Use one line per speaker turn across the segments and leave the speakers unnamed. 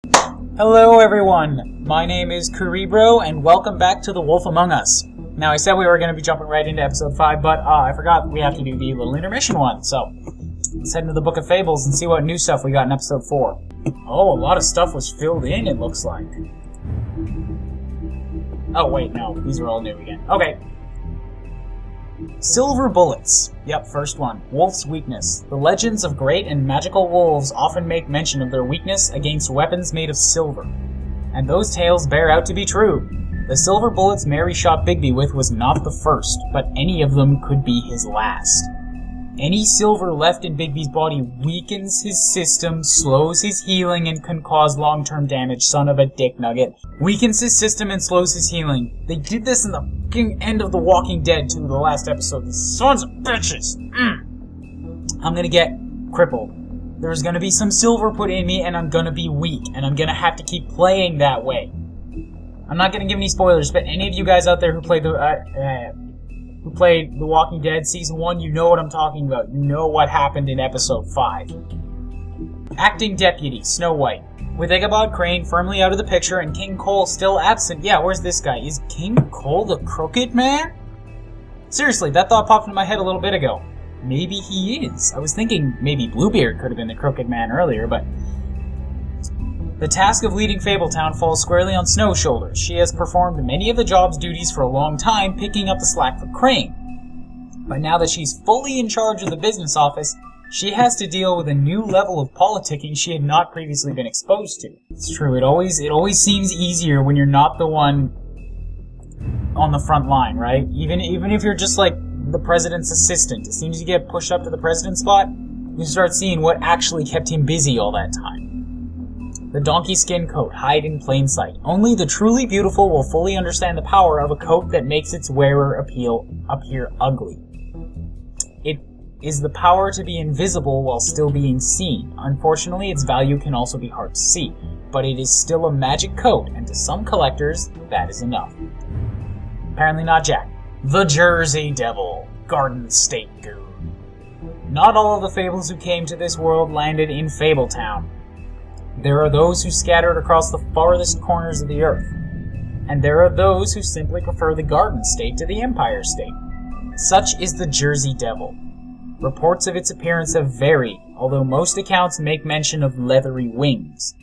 Hello everyone, my name is Kuuribro and welcome back to The Wolf Among Us. Now I said we were going to be jumping right into episode 5, but I forgot we have to do the little intermission one, so let's head into the Book of Fables and see what new stuff we got in episode 4. Oh, a lot of stuff was filled in, it looks like. Oh wait, no, these are all new again. Okay. Silver bullets. Yep, first one. Wolf's weakness. The legends of great and magical wolves often make mention of their weakness against weapons made of silver. And those tales bear out to be true. The silver bullets Mary shot Bigby with was not the first, but any of them could be his last. Any silver left in Bigby's body weakens his system, slows his healing, and can cause long-term damage, son of a dick nugget. Weakens his system and slows his healing. They did this in the fucking end of The Walking Dead, too, the last episode. These sons of bitches! I'm gonna get crippled. There's gonna be some silver put in me, and I'm gonna be weak, and I'm gonna have to keep playing that way. I'm not gonna give any spoilers, but any of you guys out there who played The Walking Dead Season 1, you know what I'm talking about. You know what happened in Episode 5. Acting Deputy, Snow White. With Ichabod Crane firmly out of the picture and King Cole still absent. Yeah, where's this guy? Is King Cole the Crooked Man? Seriously, that thought popped in my head a little bit ago. Maybe he is. I was thinking maybe Bluebeard could have been the Crooked Man earlier, but... The task of leading Fabletown falls squarely on Snow's shoulders. She has performed many of the job's duties for a long time, picking up the slack for Crane. But now that she's fully in charge of the business office, she has to deal with a new level of politicking she had not previously been exposed to. It's true, it always seems easier when you're not the one on the front line, right? Even if you're just like the president's assistant, as soon as you get pushed up to the president's spot, you start seeing what actually kept him busy all that time. The donkey skin coat, hide in plain sight. Only the truly beautiful will fully understand the power of a coat that makes its wearer appear ugly. It is the power to be invisible while still being seen. Unfortunately, its value can also be hard to see, but it is still a magic coat, and to some collectors, that is enough. Apparently not Jack. The Jersey Devil, Garden State Goon. Not all of the fables who came to this world landed in Fabletown. There are those who scattered across the farthest corners of the earth, and there are those who simply prefer the Garden State to the Empire State. Such is the Jersey Devil. Reports of its appearance have varied, although most accounts make mention of leathery wings.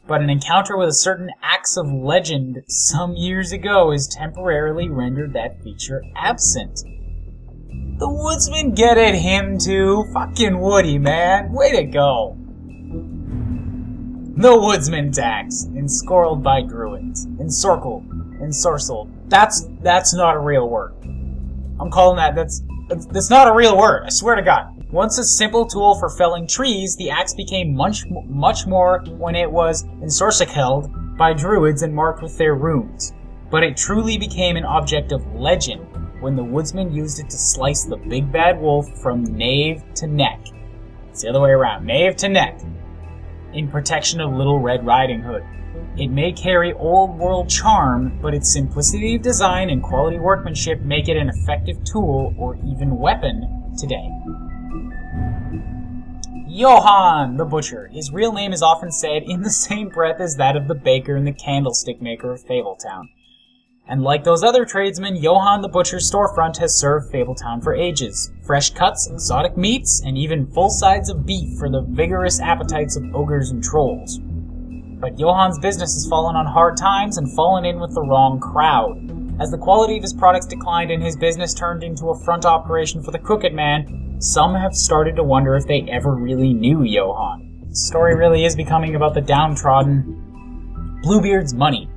But an encounter with a certain axe of legend some years ago has temporarily rendered that feature absent. The woodsman get at him too. Fucking Woody, man. Way to go. The woodsman tax, enscorled by druids, ensorcelled, ensorcelled. That's not a real word. I'm calling that's not a real word, I swear to God. Once a simple tool for felling trees, the axe became much more when it was ensorcelled by druids and marked with their runes. But it truly became an object of legend when the woodsman used it to slice the big bad wolf from nave to neck. It's the other way around, nave to neck. In protection of Little Red Riding Hood. It may carry old world charm, but its simplicity of design and quality workmanship make it an effective tool or even weapon today. Johan the Butcher. His real name is often said in the same breath as that of the baker and the candlestick maker of Fabletown. And like those other tradesmen, Johan the Butcher's storefront has served Fabletown for ages. Fresh cuts, exotic meats, and even full sides of beef for the vigorous appetites of ogres and trolls. But Johan's business has fallen on hard times and fallen in with the wrong crowd. As the quality of his products declined and his business turned into a front operation for the Crooked Man, some have started to wonder if they ever really knew Johan. The story really is becoming about the downtrodden. Bluebeard's money.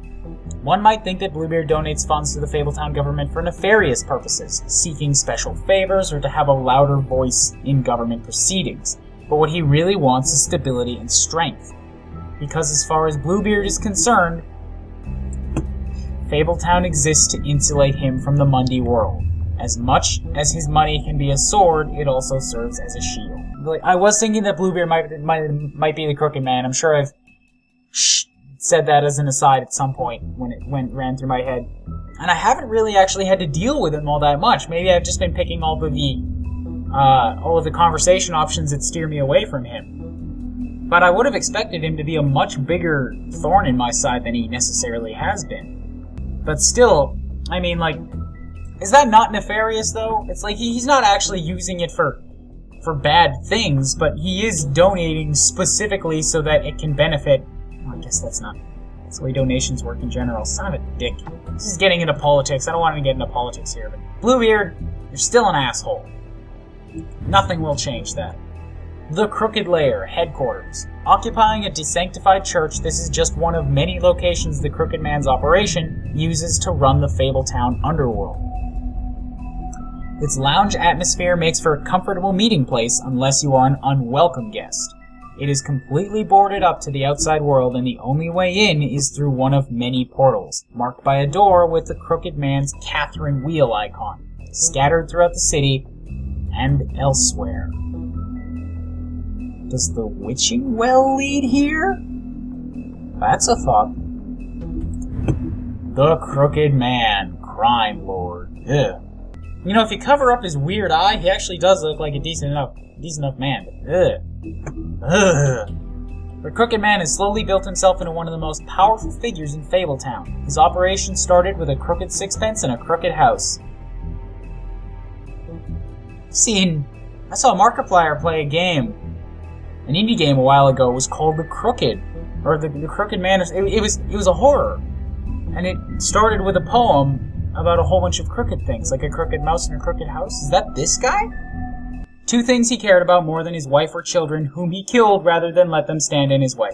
One might think that Bluebeard donates funds to the Fabletown government for nefarious purposes, seeking special favors or to have a louder voice in government proceedings. But what he really wants is stability and strength. Because as far as Bluebeard is concerned, Fabletown exists to insulate him from the Mundy world. As much as his money can be a sword, it also serves as a shield. Like, I was thinking that Bluebeard might be the Crooked Man. I'm sure I've said that as an aside at some point when it ran through my head. And I haven't really actually had to deal with him all that much. Maybe I've just been picking all of the conversation options that steer me away from him. But I would have expected him to be a much bigger thorn in my side than he necessarily has been. But still, I mean, like, is that not nefarious, though? It's like he's not actually using it for bad things, but he is donating specifically so that it can benefit... Well, I guess that's the way donations work in general. Son of a dick. This is getting into politics. I don't want to get into politics here, but Bluebeard, you're still an asshole. Nothing will change that. The Crooked Lair, headquarters. Occupying a desanctified church, this is just one of many locations the Crooked Man's operation uses to run the Fabletown underworld. Its lounge atmosphere makes for a comfortable meeting place unless you are an unwelcome guest. It is completely boarded up to the outside world, and the only way in is through one of many portals, marked by a door with the Crooked Man's Catherine wheel icon, scattered throughout the city and elsewhere. Does the witching well lead here? That's a thought. The Crooked Man, crime lord. Ugh. You know, if you cover up his weird eye, he actually does look like a decent enough man. Ugh. Ugh. The Crooked Man has slowly built himself into one of the most powerful figures in Fabletown. His operation started with a crooked sixpence and a crooked house. I saw Markiplier play a game, an indie game a while ago. It was called The Crooked, or the Crooked Man. It was a horror, and it started with a poem about a whole bunch of crooked things, like a crooked mouse and a crooked house. Is that this guy? 2 things he cared about more than his wife or children, whom he killed rather than let them stand in his way.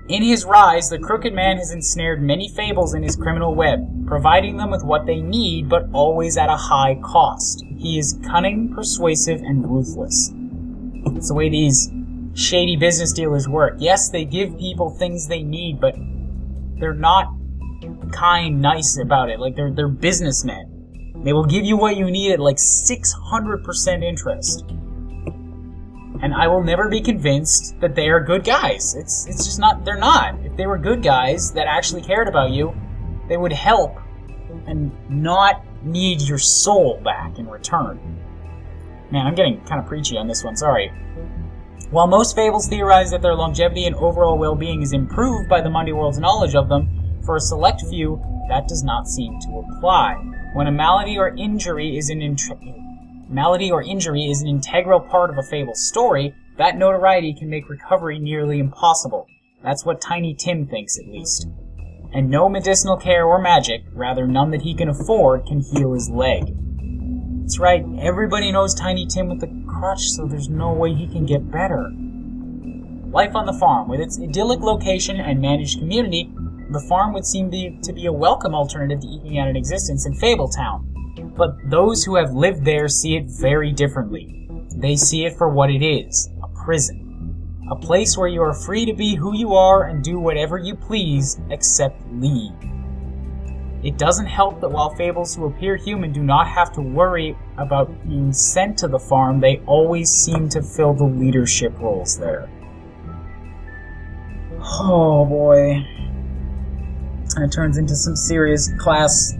In his rise, the Crooked Man has ensnared many fables in his criminal web, providing them with what they need, but always at a high cost. He is cunning, persuasive, and ruthless. It's the way these shady business dealers work. Yes, they give people things they need, but they're not kind, nice about it. Like, they're businessmen. They will give you what you need at like 600% interest. And I will never be convinced that they are good guys. It's just not, they're not. If they were good guys that actually cared about you, they would help and not need your soul back in return. Man, I'm getting kind of preachy on this one, sorry. While most fables theorize that their longevity and overall well-being is improved by the Mundy World's knowledge of them, for a select few, that does not seem to apply. When a malady or injury is an integral part of a fable's story, that notoriety can make recovery nearly impossible. That's what Tiny Tim thinks, at least. And no medicinal care or magic, rather none that he can afford, can heal his leg. That's right, everybody knows Tiny Tim with the crutch, so there's no way he can get better. Life on the farm, with its idyllic location and managed community, the farm would seem to be a welcome alternative to eking out an existence in Fabletown. But those who have lived there see it very differently. They see it for what it is, a prison. A place where you are free to be who you are and do whatever you please, except leave. It doesn't help that while fables who appear human do not have to worry about being sent to the farm, they always seem to fill the leadership roles there. Oh boy. And it turns into some serious class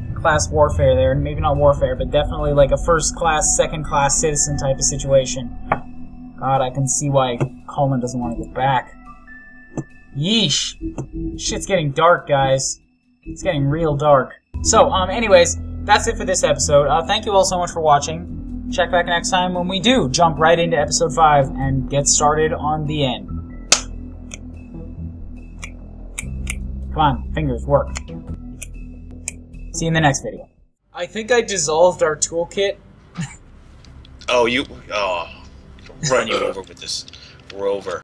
warfare there. Maybe not warfare, but definitely like a first-class, second-class citizen type of situation. God, I can see why Colin doesn't want to get back. Yeesh. Shit's getting dark, guys. It's getting real dark. So, anyways, that's it for this episode. Thank you all so much for watching. Check back next time when we do jump right into episode 5 and get started on the end. Come on, fingers, work. See you in the next video. I think I dissolved our toolkit.
Run you over with this rover.